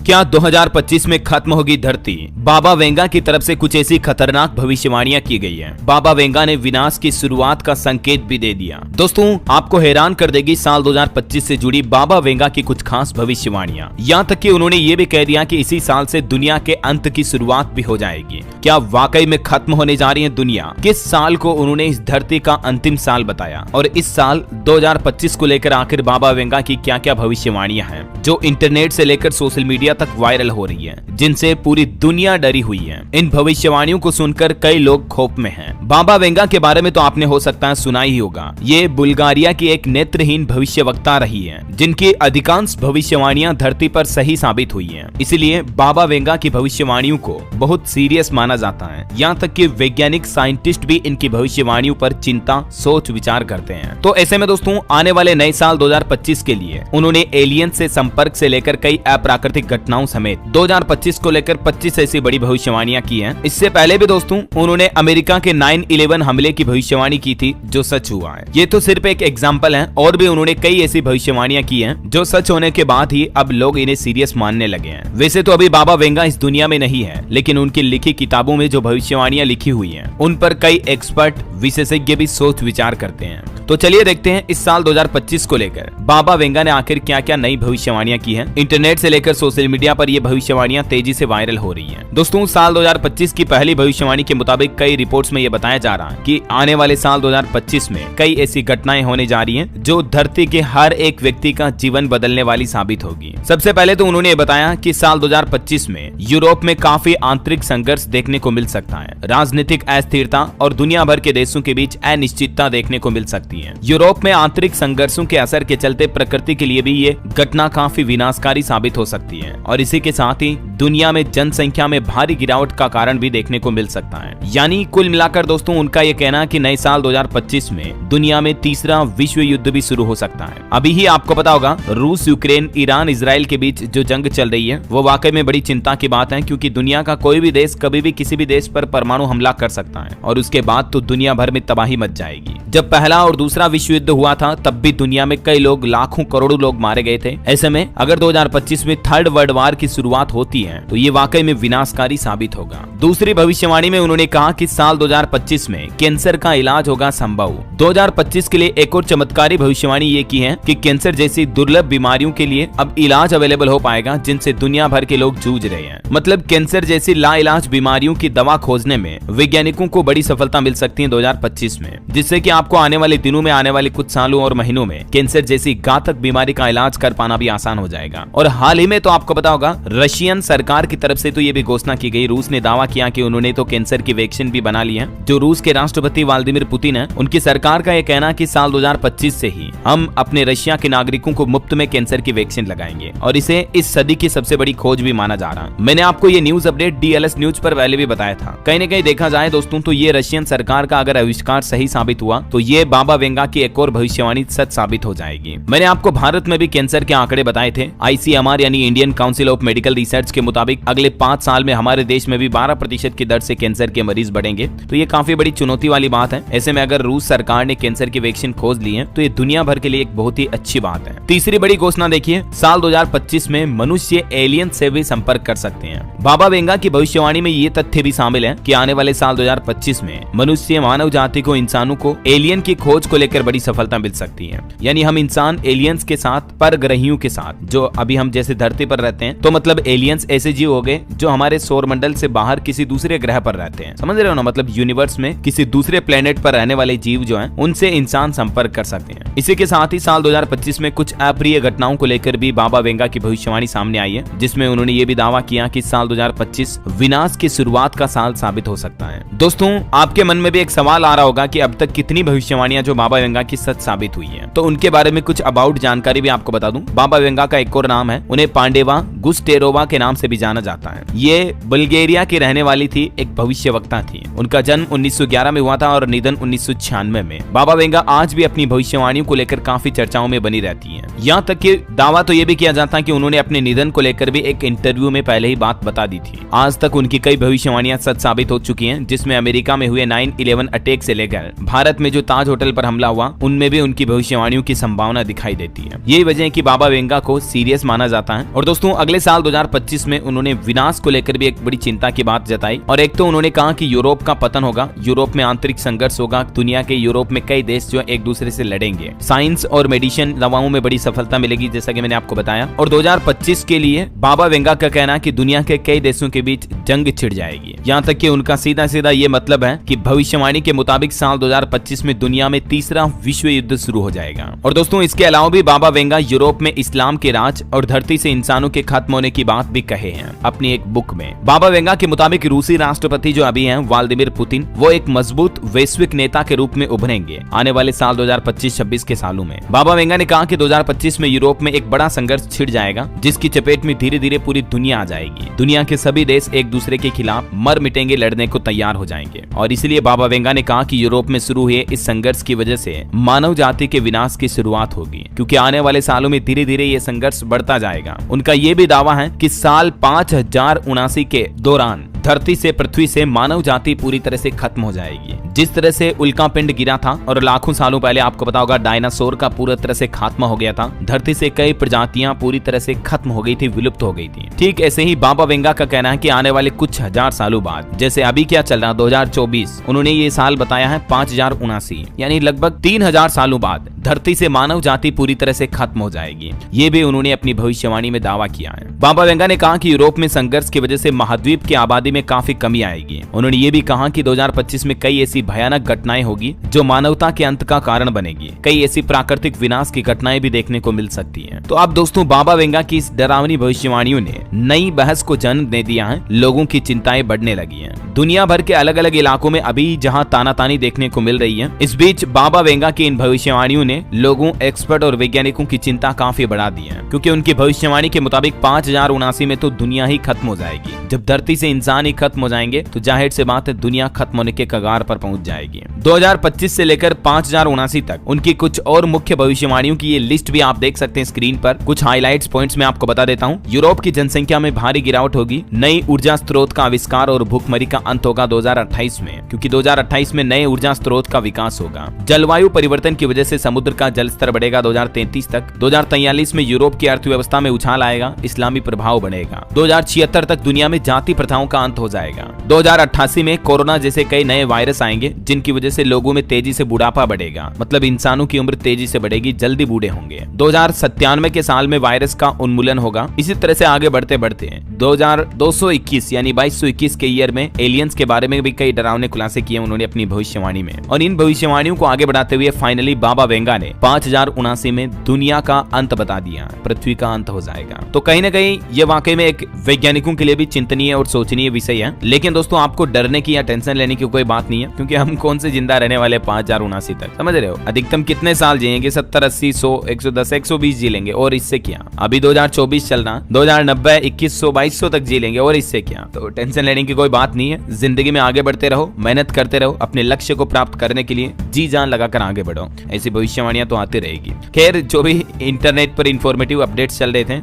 क्या 2025 में खत्म होगी धरती? बाबा वेंगा की तरफ से कुछ ऐसी खतरनाक भविष्यवाणियां की गई है। बाबा वेंगा ने विनाश की शुरुआत का संकेत भी दे दिया। दोस्तों, आपको हैरान कर देगी साल 2025 से जुड़ी बाबा वेंगा की कुछ खास भविष्यवाणियां। यहाँ तक कि उन्होंने ये भी कह दिया कि इसी साल से दुनिया के अंत की शुरुआत भी हो जाएगी। क्या वाकई में खत्म होने जा रही है दुनिया? किस साल को उन्होंने इस धरती का अंतिम साल बताया और इस साल 2025 को लेकर आखिर बाबा वेंगा की क्या क्या भविष्यवाणियां हैं जो इंटरनेट से लेकर सोशल मीडिया तक वायरल हो रही है, जिनसे पूरी दुनिया डरी हुई है। इन भविष्यवाणियों को सुनकर कई लोग खौफ में हैं। बाबा वेंगा के बारे में तो आपने हो सकता है सुना ही होगा। ये बुल्गारिया की एक नेत्रहीन भविष्यवक्ता रही है, जिनकी अधिकांश भविष्यवाणियां धरती पर सही साबित हुई हैं। इसलिए बाबा वेंगा की भविष्यवाणियों को बहुत सीरियस माना जाता है। यहाँ तक कि वैज्ञानिक साइंटिस्ट भी इनकी भविष्यवाणियों पर चिंता सोच विचार करते हैं। तो ऐसे में दोस्तों, आने वाले नए साल 2025 के लिए उन्होंने एलियन से संपर्क से लेकर कई अप्राकृतिक घटनाओं समेत 2025 को लेकर 25 ऐसी बड़ी भविष्यवाणियां की हैं। इससे पहले भी दोस्तों, उन्होंने अमेरिका के 9/11 हमले की भविष्यवाणी की थी, जो सच हुआ है। ये तो सिर्फ एक एग्जांपल है, और भी उन्होंने कई ऐसी भविष्यवाणियां की हैं जो सच होने के बाद ही अब लोग इन्हें सीरियस मानने लगे हैं। वैसे तो अभी बाबा वेंगा इस दुनिया में नहीं है, लेकिन उनकी लिखी किताबों में जो भविष्यवाणियां लिखी हुई हैं, उन पर कई एक्सपर्ट विशेषज्ञ भी सोच विचार करते हैं। तो चलिए देखते हैं इस साल 2025 को लेकर बाबा वेंगा ने आखिर क्या क्या नई भविष्यवाणियां की हैं। इंटरनेट से लेकर सोशल मीडिया पर ये भविष्यवाणियां तेजी से वायरल हो रही हैं। दोस्तों, साल 2025 की पहली भविष्यवाणी के मुताबिक कई रिपोर्ट्स में ये बताया जा रहा है कि आने वाले साल 2025 में कई ऐसी घटनाएं होने जा रही हैं जो धरती के हर एक व्यक्ति का जीवन बदलने वाली साबित होगी। सबसे पहले तो उन्होंने बताया कि साल 2025 में यूरोप में काफी आंतरिक संघर्ष देखने को मिल सकता है। राजनीतिक अस्थिरता और दुनिया भर के देशों के बीच अनिश्चितता देखने को मिल सकती है। यूरोप में आंतरिक संघर्षों के असर के चलते प्रकृति के लिए भी ये घटना काफी विनाशकारी साबित हो सकती है, और इसी के साथ ही दुनिया में जनसंख्या में भारी गिरावट का कारण भी देखने को मिल सकता है। यानी कुल मिलाकर दोस्तों, उनका ये कहना है कि नए साल 2025 में दुनिया में तीसरा विश्व युद्ध भी शुरू हो सकता है। अभी ही आपको पता होगा, रूस, यूक्रेन, ईरान, इजराइल के बीच जो जंग चल रही है, वो वाकई में बड़ी चिंता की बात है, क्योंकि दुनिया का कोई भी देश कभी भी किसी भी देश पर परमाणु हमला कर सकता है, और उसके बाद तो दुनिया भर में तबाही मच जाएगी। जब पहला और दूसरा विश्व युद्ध हुआ था, तब भी दुनिया में कई लोग, लाखों करोड़ों लोग मारे गए थे। ऐसे में अगर 2025 में थर्ड वर्ल्ड वार की शुरुआत होती है, तो ये वाकई में विनाशकारी साबित होगा। दूसरी भविष्यवाणी में उन्होंने कहा कि साल 2025 में कैंसर का इलाज होगा संभव। 2025 के लिए एक और चमत्कारी भविष्यवाणी ये की है कि कैंसर जैसी दुर्लभ बीमारियों के लिए अब इलाज अवेलेबल हो पाएगा, जिनसे दुनिया भर के लोग जूझ रहे हैं। मतलब कैंसर जैसी लाइलाज बीमारियों की दवा खोजने में वैज्ञानिकों को बड़ी सफलता मिल सकती है 2025 में, जिससे कि आपको आने वाले दिनों में, आने वाले कुछ सालों और महीनों में कैंसर जैसी घातक बीमारी का इलाज कर पाना भी आसान हो जाएगा। और हाल ही में तो आपको पता होगा, रशियन सरकार की तरफ से तो ये भी घोषणा की गई, रूस ने दावा किया कि उन्होंने तो कैंसर की वैक्सीन भी बना ली है। जो रूस के राष्ट्रपति व्लादिमीर पुतिन है, उनकी सरकार का ये कहना कि साल 2025 से ही हम अपने रशिया के नागरिकों को मुफ्त में कैंसर की वैक्सीन लगाएंगे, और इसे इस सदी की सबसे बड़ी खोज भी माना जा रहा है। मैंने आपको ये न्यूज अपडेट DLS न्यूज पर पहले भी बताया था। कहीं न कहीं देखा जाए दोस्तों, तो ये रशियन सरकार का अगर आविष्कार सही साबित हुआ, तो ये बाबा वेंगा की एक और भविष्यवाणी सच साबित हो जाएगी। मैंने आपको भारत में भी कैंसर के आंकड़े बताए थे। ICMR यानी Indian council of medical research के मुताबिक अगले 5 साल में हमारे देश में भी 12% की दर से कैंसर के मरीज बढ़ेंगे। तो ये काफी बड़ी चुनौती वाली बात है। ऐसे में अगर रूस सरकार ने कैंसर की वैक्सीन खोज ली है, तो ये दुनिया भर के लिए एक बहुत ही अच्छी बात है। तीसरी बड़ी घोषणा देखिए, साल 2025 में मनुष्य एलियन से भी संपर्क कर सकते हैं। बाबा वेंगा की भविष्यवाणी में ये तथ्य भी शामिल है कि आने वाले साल 2025 में मनुष्य, मानव जाति को, इंसानों को एलियन की खोज को लेकर बड़ी सफलता मिल सकती है। यानी हम इंसान एलियंस के साथ, परग्रहियों के साथ, जो अभी हम जैसे धरती पर रहते हैं, तो मतलब एलियंस ऐसे जीव हो गए जो हमारे सौर मंडल से बाहर किसी दूसरे ग्रह पर रहते हैं। समझ रहे हो ना? मतलब यूनिवर्स में किसी दूसरे प्लेनेट पर रहने वाले जीव जो हैं, उनसे इंसान संपर्क कर सकते हैं। इसी के साथ ही साल 2025 में कुछ अप्रिय घटनाओं को लेकर भी बाबा वेंगा की भविष्यवाणी सामने आई है, जिसमें उन्होंने ये भी दावा किया कि साल 2025 विनाश की शुरुआत का साल साबित हो सकता है। दोस्तों, आपके मन में भी एक सवाल आ रहा होगा कि अब तक कितनी भविष्यवाणियां जो बाबा वेंगा की सच साबित हुई है, तो उनके बारे में कुछ अबाउट जानकारी भी आपको बता दूं। बाबा वेंगा का एक और नाम है, उन्हें पांडेवा गुस्टेरोवा के नाम से भी जाना जाता है। ये बुल्गारिया की रहने वाली थी, एक भविष्यवक्ता थी। उनका जन्म 1911 में हुआ था और निधन 1996 में। बाबा वेंगा आज भी अपनी भविष्यवाणियों को लेकर काफी चर्चाओं में बनी रहती हैं। यहाँ तक कि दावा तो ये भी किया जाता है कि उन्होंने अपने निधन को लेकर भी एक इंटरव्यू में पहले ही बात बता दी थी। आज तक उनकी कई भविष्यवाणियां सच साबित हो चुकी हैं, जिसमें अमेरिका में हुए 9/11 अटैक से लेकर भारत में जो ताज होटल पर हमला हुआ, उनमें भी उनकी भविष्यवाणियों की संभावना दिखाई देती है। यही वजह है कि बाबा वेंगा को सीरियस माना जाता है। और दोस्तों अगले साल 2025 में उन्होंने विनाश को लेकर भी एक बड़ी चिंता की बात जताई। और एक तो उन्होंने कहा कि यूरोप का पतन होगा, यूरोप में आंतरिक संघर्ष होगा, दुनिया के यूरोप में कई देश जो एक दूसरे से लड़ेंगे, साइंस और मेडिसिन दवाओं में बड़ी सफलता मिलेगी, जैसा कि मैंने आपको बताया। और 2025 के लिए बाबा वेंगा का कहना है कि दुनिया के कई देशों के बीच जंग छिड़ जाएगी। यहाँ तक कि उनका सीधा सीधा ये मतलब है कि भविष्यवाणी के मुताबिक साल 2025 में दुनिया में तीसरा विश्व युद्ध शुरू हो जाएगा। और दोस्तों इसके अलावा भी बाबा वेंगा यूरोप में इस्लाम के राज और धरती से इंसानों के खत्म होने की बात भी कहे हैं अपनी एक बुक में। बाबा वेंगा के मुताबिक रूसी राष्ट्रपति जो अभी हैं व्लादिमीर पुतिन, वो एक मजबूत वैश्विक नेता के रूप में उभरेंगे आने वाले साल 2025-26 के सालों में। बाबा वेंगा ने कहा कि 2025 में यूरोप में एक बड़ा संघर्ष छिड़ जाएगा, जिसकी चपेट में धीरे धीरे पूरी दुनिया आ जाएगी। दुनिया के सभी देश एक दूसरे के खिलाफ मर मिटेंगे, लड़ने को तैयार हो जाएंगे। और इसलिए बाबा वेंगा ने कहा कि यूरोप में शुरू हुए इस संघर्ष की वजह से मानव जाति के विनाश की शुरुआत होगी, क्योंकि आने वाले सालों में धीरे धीरे ये संघर्ष बढ़ता जाएगा। उनका ये भी दावा है कि साल 5079 के दौरान धरती से, पृथ्वी से मानव जाति पूरी तरह से खत्म हो जाएगी। जिस तरह से उल्का पिंड गिरा था और लाखों सालों पहले आपको पता होगा डायनासोर का पूरी तरह से खात्मा हो गया था, धरती से कई प्रजातियां पूरी तरह से खत्म हो गई थी, विलुप्त हो गई थी। ठीक ऐसे ही बाबा वेंगा का कहना है कि आने वाले कुछ हजार सालों बाद, जैसे अभी क्या चल रहा 2024, उन्होंने ये साल बताया है 5079, यानी लगभग 3000 सालों बाद धरती से मानव जाति पूरी तरह से खत्म हो जाएगी। ये भी उन्होंने अपनी भविष्यवाणी में दावा किया है। बाबा वेंगा ने कहा कि यूरोप में संघर्ष की वजह से महाद्वीप की आबादी में काफी कमी आएगी। उन्होंने ये भी कहा कि 2025 में कई ऐसी भयानक घटनाएं होगी जो मानवता के अंत का कारण बनेगी। कई ऐसी प्राकृतिक विनाश की घटनाएं भी देखने को मिल सकती हैं। तो अब दोस्तों बाबा वेंगा की इस डरावनी भविष्यवाणियों ने नई बहस को जन्म दे दिया है। लोगों की चिंताएं बढ़ने लगी हैं। दुनिया भर के अलग अलग इलाकों में अभी जहां तानातानी देखने को मिल रही है, इस बीच बाबा वेंगा की इन भविष्यवाणियों ने लोगों, एक्सपर्ट और वैज्ञानिकों की चिंता काफी बढ़ा दी है, क्योंकि उनकी भविष्यवाणी के मुताबिक 5079 में तो दुनिया ही खत्म हो जाएगी। जब धरती से इंसान ही खत्म हो जाएंगे तो जाहिर से बात है दुनिया खत्म होने के कगार पर पहुंच जाएगी। 2025 से लेकर 5079 तक उनकी कुछ और मुख्य भविष्यवाणियों की ये लिस्ट भी आप देख सकते हैं स्क्रीन पर। कुछ हाइलाइट्स पॉइंट्स में आपको बता देता हूं। यूरोप की जनसंख्या में भारी गिरावट होगी, नई ऊर्जा स्रोत का आविष्कार और भूखमरी का अंत होगा 2028 में, क्योंकि 2028 में नए ऊर्जा स्रोत का विकास होगा। जलवायु परिवर्तन की वजह से समुद्र का जल स्तर बढ़ेगा 2033 तक। 2043 में यूरोप की अर्थव्यवस्था में उछाल आएगा, इस्लामी प्रभाव बढ़ेगा। 2076 तक दुनिया में जाति प्रथाओं का अंत हो जाएगा। 2088 में कोरोना जैसे कई नए वायरस आएंगे, जिनकी वजह से लोगों में तेजी से बुढ़ापा बढ़ेगा, मतलब इंसानों की उम्र तेजी से बढ़ेगी, जल्दी बूढ़े होंगे। 2097 के साल में वायरस का उन्मूलन होगा। इसी तरह से आगे बढ़ते बढ़ते 2221 यानी 2221 के ईयर में एलियंस के बारे में भी कई डरावने खुलासे किए उन्होंने अपनी भविष्यवाणी में। और इन भविष्यवाणियों को आगे बढ़ाते हुए फाइनली बाबा वेंगा ने 5079 में दुनिया का अंत बता दिया, पृथ्वी का अंत हो जाएगा। तो कहीं ना कहीं ये वाकई में एक वैज्ञानिकों के लिए भी चिंतनीय और सोचनीय विषय है। लेकिन दोस्तों आपको डरने की या टेंशन लेने की कोई बात नहीं है, क्योंकि हम कौन से जिंदा रहने वाले 5079 तक, समझ रहे हो। अधिकतम कितने साल जिएंगे, 70, 80, 100, 110, 120 जी लेंगे, और इससे क्या। अभी 2024 चल रहा, 2090, 2100, 2200 तक जी लेंगे, और इससे क्या। तो टेंशन लेने की कोई बात नहीं है। जिंदगी में आगे बढ़ते रहो, मेहनत करते रहो, अपने लक्ष्य को प्राप्त करने के लिए जी जान लगाकर आगे बढ़ो। ऐसी भविष्यवाणियां तो आती रहेगी। खैर जो भी इंटरनेट पर इंफॉर्मेटिव अपडेट्स चल रहे थे,